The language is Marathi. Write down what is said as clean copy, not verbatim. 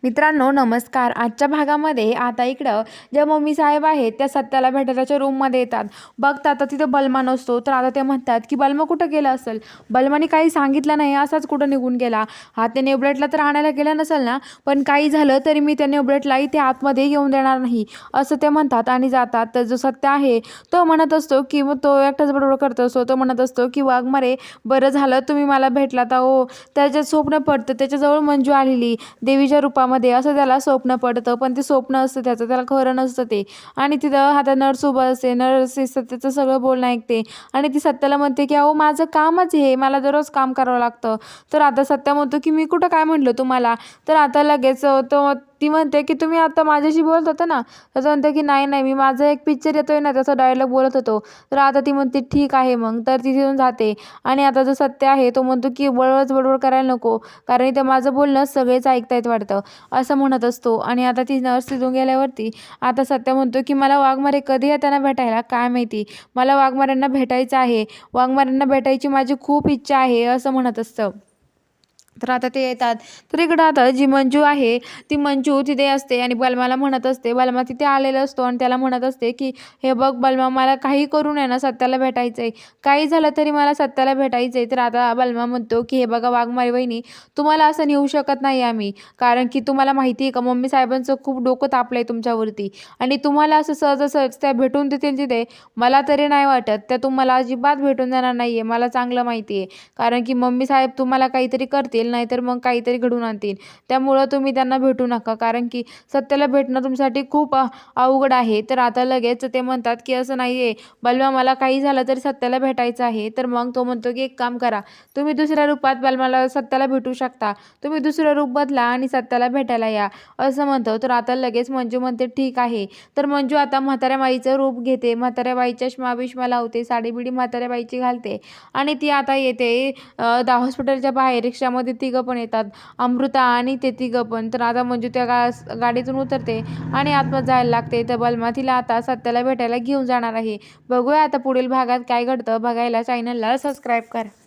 मित्रांनो नमस्कार. आजच्या भागामध्ये आता इकडं ज्या मम्मी साहेब आहेत त्या सत्याला भेटायला त्याच्या रूममध्ये येतात. बघतात तर तिथे बलमा नसतो. तर आता ते म्हणतात की बलमा कुठं गेला असेल, बलमाने काही सांगितलं नाही, असाच कुठं निघून गेला. हा त्या नेबलेटला तर आणायला गेला नसेल ना, पण काही झालं तरी मी त्या नेबलेटला इथे आतमध्ये येऊन देणार नाही असं ते म्हणतात आणि जातात. तर जो सत्य आहे तो म्हणत असतो की मग तो एकटाच बडबड करत असतो. तो म्हणत असतो की वाघमारे बरं झालं तुम्ही मला भेटलात. हो त्याच्यात स्वप्न पडतं, त्याच्याजवळ मंजू आलेली देवीच्या रूपामध्ये असं त्याला स्वप्न पडतं, पण ते स्वप्न असतं त्याचं, त्याला खरं नसतं ते. आणि तिथं आता नर्स उभं असते, नर्स सत्याचं सगळं बोलणं ऐकते आणि ती सत्याला म्हणते की अहो माझं कामच हे, मला दररोज काम करावं लागतं. तर आता सत्या म्हणतो की मी कुठं काय म्हणलं तुम्हाला. तर आता लगेच ती म्हणते की तुम्ही आता माझ्याशी बोलत होता ना. तर तो म्हणते की नाही नाही, मी माझा एक पिक्चर येतोय ना त्याचा डायलॉग बोलत होतो. तर आता ती म्हणते ठीक आहे मग. तर ती तिथून जाते आणि आता जो सत्य आहे तो म्हणतो की बळबळ बडबड करायला नको, कारण इथं माझं बोलणं सगळेच ऐकतायत वाटतं असं म्हणत असतो. आणि आता ती नर्स तिथून गेल्यावरती आता सत्य म्हणतो की मला वाघमारे कधी येताना भेटायला काय माहिती, मला वाघमाऱ्यांना भेटायचं आहे, वाघमाऱ्यांना भेटायची माझी खूप इच्छा आहे असं म्हणत असतं. तर आता ते येतात. तर इकडं आता जी मंजू आहे ती मंजू तिथे असते आणि बलमाला म्हणत असते, बलमा तिथे आलेला असतो आणि त्याला म्हणत असते की हे बघ बलमा, मला काही करून आहे ना सत्याला भेटायचं आहे, काही झालं तरी मला सत्याला भेटायचं आहे. तर आता बलमा म्हणतो की हे बघा वाघमारे वहिनी, तुम्हाला असं नेऊ शकत नाही आम्ही, कारण की तुम्हाला माहिती आहे का मम्मी साहेबांचं खूप डोकं तापलं आहे तुमच्यावरती आणि तुम्हाला असं सहजासहज त्या भेटून देतील तिथे मला तरी नाही वाटत. त्या तुम्हाला अजिबात भेटून देणार नाही आहे, मला चांगलं माहिती आहे. कारण की मम्मी साहेब तुम्हाला काहीतरी करतील नाहीतर मग काहीतरी घडवून आणतील. त्यामुळं तुम्ही त्यांना भेटू नका, कारण की सत्याला भेटणं तुमच्यासाठी खूप अवघड आहे. तर आता लगेच ते म्हणतात की असं नाही आहे बलमा, मला काही झालं तरी सत्याला भेटायचं आहे. तर मग तो म्हणतो की एक काम करा, तुम्ही दुसऱ्या रूपात बलमाला सत्याला भेटू शकता, तुम्ही दुसरं रूप बदला आणि सत्याला भेटायला या असं म्हणतो. तर आता लगेच मंजू म्हणते ठीक आहे. तर मंजू आता म्हाताऱ्या बाईचं रूप घेते, म्हाताऱ्या बाई चष्मा बिष्मा लावते, साडी बिडी म्हाताऱ्या बाईची घालते आणि ती आता येते हॉस्पिटलच्या बाहेर. रिक्षामध्ये तिघं पण येतात, अमृता आणि ते तिघं पण. तर आता मंजू त्या गाडीतून उतरते आणि आतमध्ये जायला लागते. तर बलमा तिला आता सत्याला भेटायला घेऊन जाणार आहे. बघूया आता पुढील भागात काय घडतं. बघायला चॅनलला सबस्क्राईब करा.